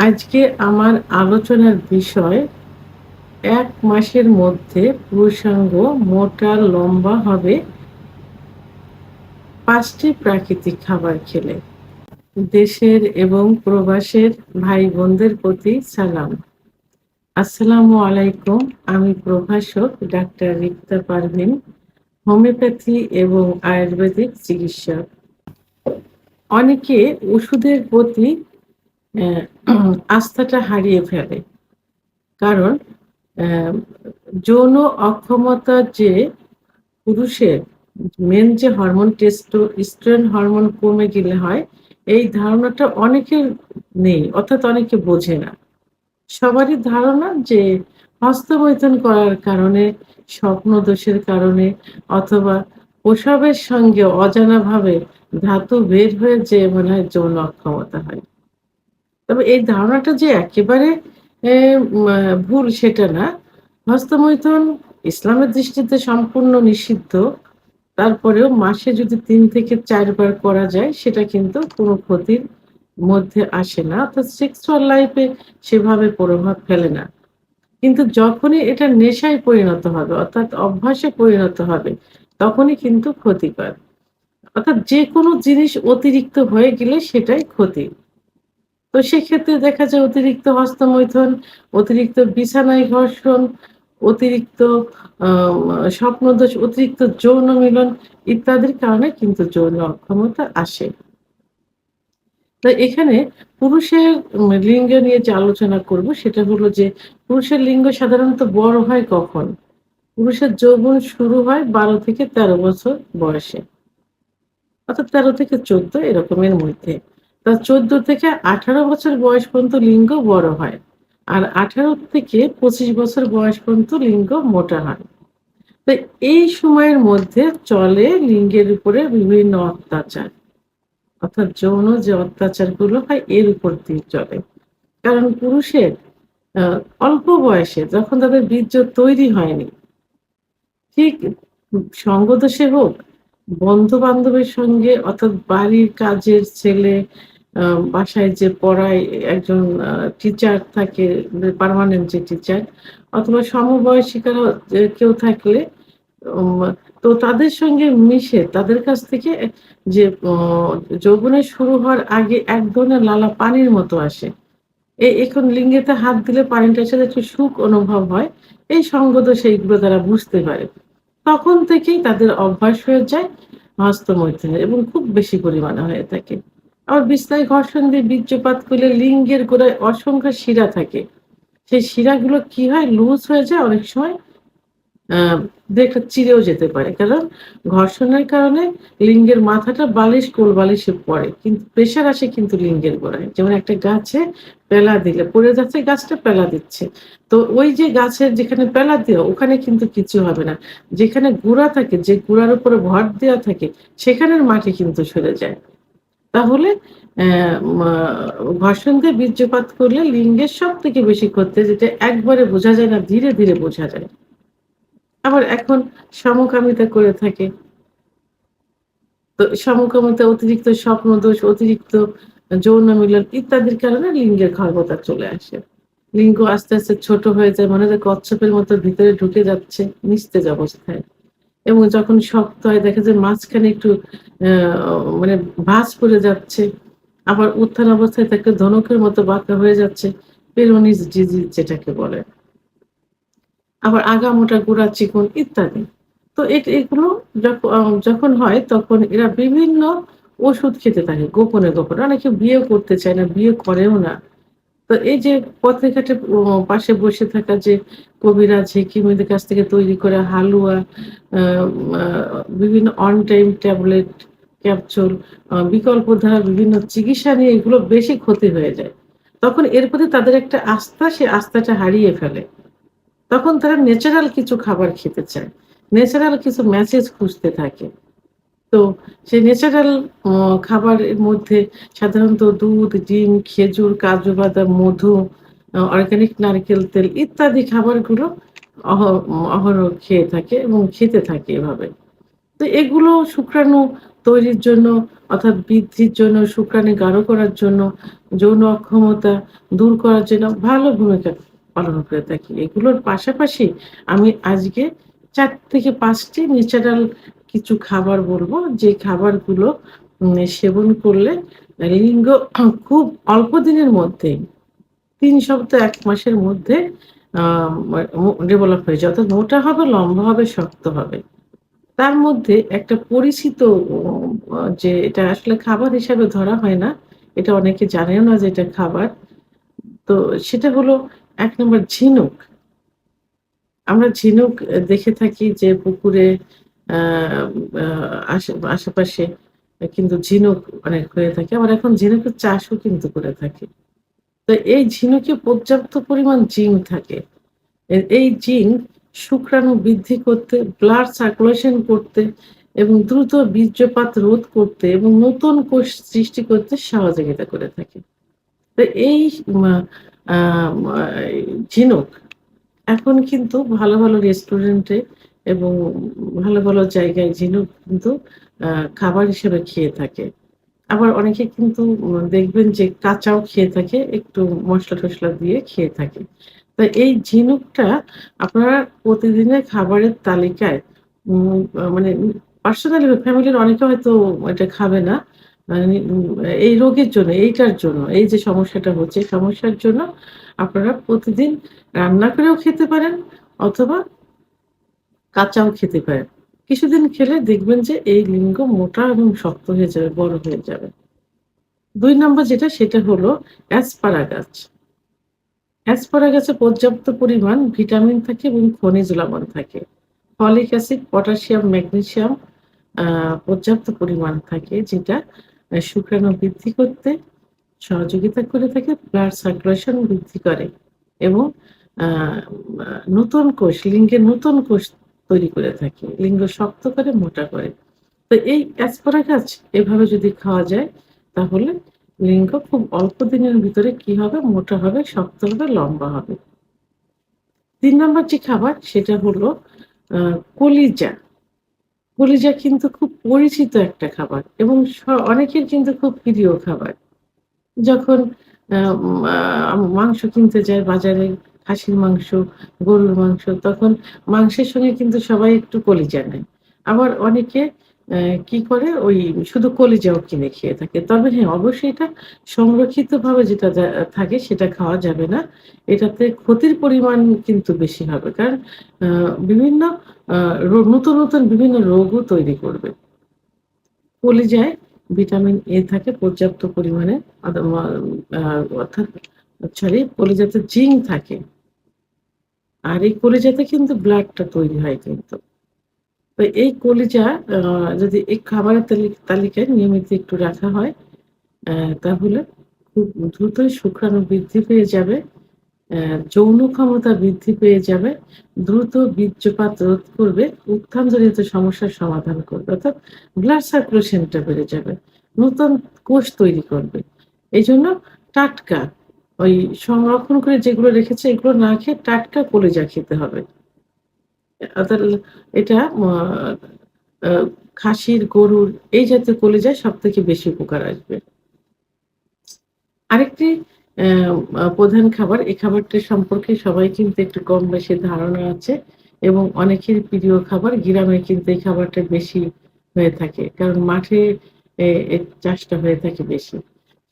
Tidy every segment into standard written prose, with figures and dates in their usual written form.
আজকে আমার আলোচনার বিষয় ১ মাসের মধ্যে পুরুষাঙ্গ মোটা লম্বা হবে ৫ টি প্রাকৃতিক খাবার খেলে। দেশের এবং প্রবাসের ভাই-বোনদের প্রতি সালাম। আসসালামু আলাইকুম। আমি প্রভাষক ডাক্তার রিক্তা পারভীন, হোমিওপ্যাথি এবং আয়ুর্বেদিক চিকিৎসক। অনেকে ওষুধের প্রতি অ্যা আস্থাটা হারিয়ে ফেলে। কারণ অ্যা যৌন অক্ষমতার যে পুরুষের মেন যে হরমোন টেস্টোস্টেরন হরমোন কমে গেলে হয়, এই ধারণাটা অনেকের নেই, অর্থাৎ অনেকে বোঝে না। সবারই ধারণা যে হস্তমৈথুন করার কারণে, স্বপ্নদোষের কারণে অথবা প্রসবের সঙ্গে অজানাভাবে ধাতু বের হয়ে যেয়ে মনে হয় যৌন অক্ষমতা হয়। তবে এই ধারণাটা যে একেবারে এ মা ভুল সেটা না। হস্তমৈথুন ইসলামের দৃষ্টিতে সম্পূর্ণ নিষিদ্ধ। তারপরেও মাসে যদি ৩ থেকে ৪ বার করা যায় সেটা কিন্তু কোনো ক্ষতির মধ্যে আসে না। অর্থাৎ সেক্সুয়াল লাইফ এ সেভাবে প্রভাব ফেলে না। কিন্তু যখনই এটা নেশায় পরিণত হবে অর্থাৎ অভ্যাসে পরিণত হবে তখনই কিন্তু ক্ষতিকর। অর্থাৎ যেকোনো জিনিস অতিরিক্ত হয়ে গেলে সেটাই ক্ষতি। তো সেক্ষেত্রে দেখা যায় অতিরিক্ত হস্তমৈথুন, অতিরিক্ত বিছানায় ঘর্ষণ, অতিরিক্ত আ স্বপ্নদোষ, অতিরিক্ত যৌন মিলন ইত্যাদির কারণে কিন্তু যৌন অক্ষমতা আসে। তো এখানে পুরুষের লিঙ্গ নিয়ে যে আলোচনা করব সেটা হলো যে পুরুষের লিঙ্গ সাধারণত বড় হয় কখন? পুরুষের যৌবন শুরু হয় ১২ থেকে ১৩ বছর বয়সে। অর্থাৎ ১৩ থেকে ১৪ এরকমের মধ্যে। তা ১৪ থেকে ১৮ বছর বয়স পর্যন্ত লিঙ্গ বড় হয়। আর ১৮ থেকে ২৫ বছর বয়স পর্যন্ত লিঙ্গ মোটা হয়। তো এই সময়ের মধ্যে চলে লিঙ্গের উপরে বিভিন্ন অত্যাচার। অর্থাৎ যৌন যে অত্যাচারগুলো হয় এর উপর দিয়ে চলে। কারণ পুরুষের আ অল্প বয়সে যখন তাদের বীর্য তৈরি হয়নি ঠিক সঙ্গদোষে হোক, বন্ধু-বান্ধবের সঙ্গে অর্থাৎ বাড়ির কাজের ছেলে, আ বাসায় যে পড়ায় একজন টিচার থাকে, পার্মানেন্ট যে টিচার অথবা সমবয়সিকারা যে কেউ থাকলে উম তো তাদের সঙ্গে মিশে তাদের কাছ থেকে যে যৌবনের শুরু হওয়ার আগে এক ধরনের লালা পানির মতো আসে। এখন লিঙ্গেতে হাত দিলে পানিটার সাথে একটু সুখ অনুভব হয়। এই সঙ্গদোষ এইগুলো তারা বুঝতে পারে। তখন থেকেই তাদের অভ্যাস হয়ে যায় হস্তমৈথুনের এবং খুব বেশি পরিমাণে হয়ে থাকে। আবার বিছনায় ঘর্ষণ দিয়ে বীর্যপাত করলে লিঙ্গের গোড়ায় অসংখ্য শিরা থাকে। সেই শিরাগুলো কি হয়? লুজ হয়ে যায় অনেক সময় আ ২-১ টা চিরেও যেতে পারে। কারণ ঘর্ষণের কারণে লিঙ্গের মাথাটা বালিশ, কোল বালিশে পড়ে। কিন্তু প্রেশার আসে কিন্তু লিঙ্গের গোড়ায়। যেমন একটা গাছে পেলা দিলে পড়ে যাচ্ছে গাছটা পেলা দিচ্ছে। তো ওই যে গাছের যেখানে পেলা দেওয়া ওখানে কিন্তু কিছু হবে না। যেখানে গুড়া থাকে, যে গুড়ার উপরে ভর দেওয়া থাকে সেখানের মাটি কিন্তু সরে যায়। তাহলে অ্যা মা ঘর্ষণ দিয়ে বীর্যপাত করলে লিঙ্গের সবথেকে বেশি ক্ষতি হয় যেটা একবারে বোঝা যায় না, ধীরে, ধীরে বোঝা যায়। আবার এখন সমকামিতা করে থাকে। তো সমকামিতা অতিরিক্ত স্বপ্নদোষ, অতিরিক্ত যৌন মিলন ইত্যাদির কারণে লিঙ্গের ক্ষমতা চলে আসে। লিঙ্গ আস্তে, আস্তে ছোট হয়ে যায়। মনে হয় কচ্ছপের মতো ভিতরে ঢুকে যাচ্ছে নিস্তেজ অবস্থায়। এবং যখন শক্ত হয় দেখা যায় মাঝখানে একটু অ্যা মানে ভাঁজ পড়ে যাচ্ছে। আবার উত্থান অবস্থায় থাকে ধনুকের মতো বাঁকা হয়ে যাচ্ছে। পেরোনিস ডিজিজ যেটাকে বলে। আবার আগামোটা, গোড়া চিকন ইত্যাদি। তো এগুলো যখন হয় তখন এরা বিভিন্ন ওষুধ খেতে থাকে গোপনে, গোপনে। অনেকে বিয়েও করতে চায় না, বিয়ে করেও না। তো এই যে পথে ঘাটে পাশে বসে থাকা যে কবিরাজ, হেকিমদের কাছ থেকে তৈরি করা হালুয়া, আ আ বিভিন্ন অন টাইম ট্যাবলেট, ক্যাপসুল, বিকল্প ধারা বিভিন্ন চিকিৎসা নিয়ে এগুলো বেশি ক্ষতি হয়ে যায়। তখন এর প্রতি তাদের একটা আস্থা, সে আস্থাটা হারিয়ে ফেলে। তখন তারা ন্যাচারাল কিছু খাবার খেতে চায়। ন্যাচারাল কিছু মেসেজ খুঁজতে থাকে। তো সেই ন্যাচারাল অ খাবারের মধ্যে সাধারণত দুধ, ডিম, খেজুর, কাজু বাদাম, মধু, অর্গানিক নারকেল তেল ইত্যাদি খাবারগুলো অহরহ খেয়ে থাকে এবং খেতে থাকে এভাবে। তো এগুলো শুক্রাণু তৈরির জন্য অর্থাৎ বৃদ্ধির জন্য, শুক্রাণু গাঢ় করার জন্য, যৌন অক্ষমতা দূর করার জন্য ভালো ভূমিকা পালন করে থাকি। এগুলোর পাশাপাশি আমি আজকে ৪ থেকে ৫ টি ন্যাচারাল কিছু খাবার বলবো, যে খাবারগুলো সেবন করলে লিঙ্গ খুব অল্প দিনের মধ্যেই ৩ সপ্তাহ ১ মাসের মধ্যে আ ডেভেলপ হয়ে যায়। অর্থাৎ মোটা হবে, লম্বা হবে, শক্ত হবে। তার মধ্যে একটা পরিচিত যে এটা আসলে খাবার হিসাবে ধরা হয় না। এটা অনেকে জানেও না যে এটা খাবার। তো সেটা হলো ১ নম্বর ঝিনুক। আমরা ঝিনুক দেখে থাকি যে পুকুরে আ আ আশেপাশে কিন্তু ঝিনুক অনেক হয়ে থাকে। আবার এখন ঝিনুকের চাষও কিন্তু করে থাকে। তো এই ঝিনুকে পর্যাপ্ত পরিমাণ জিঙ্ক থাকে। এই জিঙ্ক শুক্রাণু বৃদ্ধি করতে, ব্লাড সার্কুলেশন করতে এবং দ্রুত বীর্যপাত রোধ করতে এবং নতুন কোষ সৃষ্টি করতে সহযোগিতা করে থাকে। তো এই মা আ মা ঝিনুক এখন কিন্তু ভালো, ভালো রেস্টুরেন্টে এবং ভালো, ভালো জায়গায় ঝিনুক কিন্তু আ খাবার হিসেবে খেয়ে থাকে। আবার অনেকে কিন্তু দেখবেন যে কাঁচাও খেয়ে থাকে, একটু মসলা-টসলা দিয়ে খেয়ে থাকে। তো এই ঝিনুকটা আপনারা প্রতিদিনের খাবারের তালিকায় মানে পার্সোনালি ফ্যামিলির অনেকে হয়তো এটা খাবে না। মানে এই রোগের জন্য, এইটার জন্য, এই যে সমস্যাটা হচ্ছে, এই সমস্যার জন্য আপনারা প্রতিদিন রান্না করেও খেতে পারেন অথবা কাঁচাও খেতে পারেন। কিছুদিন খেলে দেখবেন যে এই লিঙ্গ মোটা এবং শক্ত হয়ে যাবে, বড় হয়ে যাবে। ২ নম্বর যেটা সেটা হলো অ্যাসপারাগাস। অ্যাসপারাগাসে পর্যাপ্ত পরিমাণ ভিটামিন থাকে এবং খনিজ লবণ থাকে। ফলিক অ্যাসিড, পটাশিয়াম, ম্যাগনেসিয়াম আ পর্যাপ্ত পরিমাণ থাকে, যেটা শুক্রাণু বৃদ্ধি করতে সহযোগিতা করে থাকে, ব্লাড সার্কুলেশন বৃদ্ধি করে এবং আ আ নতুন কোষ, লিঙ্গের নতুন কোষ তৈরি করে থাকে। লিঙ্গ শক্ত করে, মোটা করে। তো এই অ্যাসপারাগাস এভাবে যদি খাওয়া যায় তাহলে লিঙ্গ খুব অল্প দিনের ভিতরে কি হবে? মোটা হবে, শক্ত হবে, লম্বা হবে। ৩ নম্বর যে খাবার সেটা হলো আ কলিজা। কলিজা কিন্তু খুব পরিচিত একটা খাবার এবং অনেকের কিন্তু খুব প্রিয় খাবার। যখন আ মাংস কিনতে যায় বাজারে, খাসির মাংস, গরুর মাংস, তখন মাংসের সঙ্গে কিন্তু সবাই একটু কলিজা নেয়। আবার অনেকে কি করে ওই শুধু কলিজাও কিনে খেয়ে থাকে। তবে হ্যাঁ, অবশ্যই এটা সংরক্ষিতভাবে যেটা থাকে সেটা খাওয়া যাবে না। এটাতে ক্ষতির পরিমাণ কিন্তু বেশি হবে। কারণ আ বিভিন্ন আ নতুন, নতুন বিভিন্ন রোগও তৈরি করবে। কলিজায় ভিটামিন এ থাকে পর্যাপ্ত পরিমাণে। অথবা আ অর্থাৎ কলিজাতে জিঙ্ক থাকে। আর এই কলিজাতে কিন্তু ব্লাডটা তৈরি হয় কিন্তু। তো এই কলিজা আ যদি এই খাবারের তালিকায় নিয়মিত একটু রাখা হয়, তাহলে খুব দ্রুতই শুক্রাণু বৃদ্ধি পেয়ে যাবে। যৌন ক্ষমতা বৃদ্ধি পেয়ে যাবে, দ্রুত বীর্যপাত রোধ করবে, উত্থানজনিত সমস্যার সমাধান করবে। অর্থাৎ ব্লাড সার্কুলেশনটা বেড়ে যাবে। নতুন কোষ তৈরি করবে। এজন্য টাটকা ওই সংরক্ষণ করে যেগুলো রেখেছে এগুলো না খেয়ে টাটকা কলিজা খেতে হবে। অর্থাৎ এটা আ খাসির, গরুর এই জাতীয় কলিজায় সবথেকে বেশি উপকার আসবে। আরেকটি অ্যা প্রধান খাবার, এই খাবারটি সম্পর্কে সবাই কিন্তু একটু কম বেশি ধারণা আছে এবং অনেকের প্রিয় খাবার। গ্রামে কিন্তু এই খাবারটা বেশি হয়ে থাকে। কারণ মাঠে এর চাষটা হয়ে থাকে বেশি।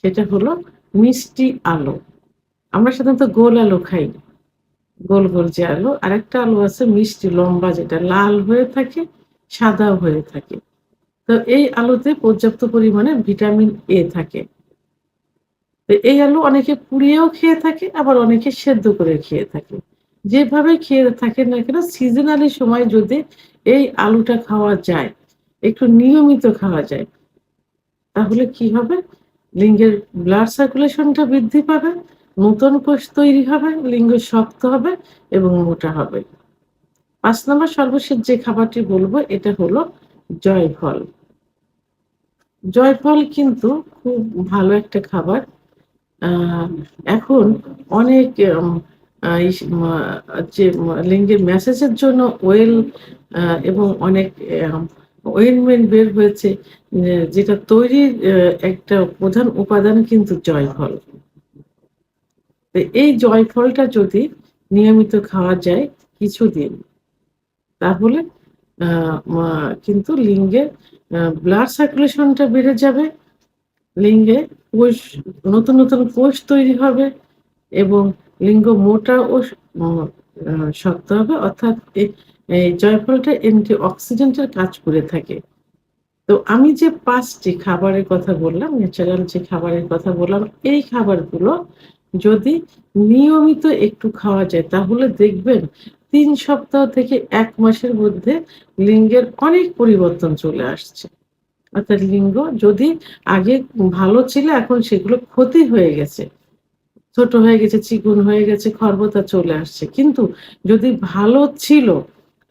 সেটা হলো মিষ্টি আলু। আমরা সাধারণত গোল আলু খাই। গোল, গোল যে আলু। আরেকটা আলু আছে মিষ্টি লম্বা, যেটা লাল হয়ে থাকে, সাদাও হয়ে থাকে। তো এই আলুতে পর্যাপ্ত পরিমাণে ভিটামিন এ থাকে। তো এই আলু অনেকে পুড়িয়েও খেয়ে থাকে, আবার অনেকে সেদ্ধ করে খেয়ে থাকে। যেভাবে খেয়ে থাকেন না কেন, সিজনালি সময় যদি এই আলুটা খাওয়া যায়, একটু নিয়মিত খাওয়া যায়, তাহলে কি হবে? লিঙ্গের ব্লাড সার্কুলেশনটা বৃদ্ধি পাবে, নতুন কোষ তৈরি হবে, লিঙ্গ শক্ত হবে এবং মোটা হবে। ৫ নম্বর সর্বশেষ যে খাবারটি বলব এটা হলো জয়ফল। জয়ফল কিন্তু খুব ভালো একটা খাবার। আ এখন অনেক এম আ ইস মা যে লিঙ্গের মেসেজের জন্য ওয়েল এবং অনেক অয়েনমেন্ট বের হয়েছে, যেটা তৈরির একটা প্রধান উপাদান কিন্তু জয়ফল। তো এই জয়ফলটা যদি নিয়মিত খাওয়া যায় কিছুদিন, তাহলে কিন্তু লিঙ্গের ব্লাড সার্কুলেশনটা বেড়ে যাবে, লিঙ্গে কোষ, নতুন নতুন কোষ তৈরি হবে এবং লিঙ্গ মোটা ও শক্ত হবে। অর্থাৎ এই জয়ফলটা অ্যান্টিঅক্সিডেন্টের কাজ করে থাকে। তো আমি যে ৫ টি খাবারের কথা বললাম, ন্যাচারাল যে খাবারের কথা বললাম, এই খাবারগুলো যদি নিয়মিত একটু খাওয়া যায় তাহলে দেখবেন ৩ সপ্তাহ থেকে ১ মাসের মধ্যে লিঙ্গের অনেক পরিবর্তন চলে আসছে। অর্থাৎ লিঙ্গ যদি আগে ভালো ছিল, এখন সেগুলো ক্ষতি হয়ে গেছে। ছোট হয়ে গেছে, চিকন হয়ে গেছে, খর্বতা চলে আসছে। কিন্তু যদি ভালো ছিল,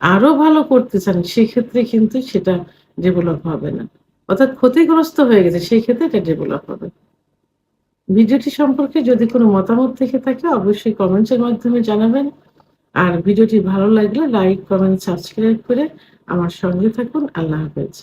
আরো ভালো করতে চান, সেক্ষেত্রে কিন্তু সেটা ডেভেলপ হবে না। অর্থাৎ ক্ষতিগ্রস্ত হয়ে গেছে, সেক্ষেত্রে এটা ডেভেলপ হবে। ভিডিওটি সম্পর্কে যদি কোনো মতামত থেকে থাকে অবশ্যই কমেন্টস এর মাধ্যমে জানাবেন। আর ভিডিওটি ভালো লাগলে লাইক, কমেন্ট, সাবস্ক্রাইব করে আমার সঙ্গে থাকুন। আল্লাহ হাফেজ।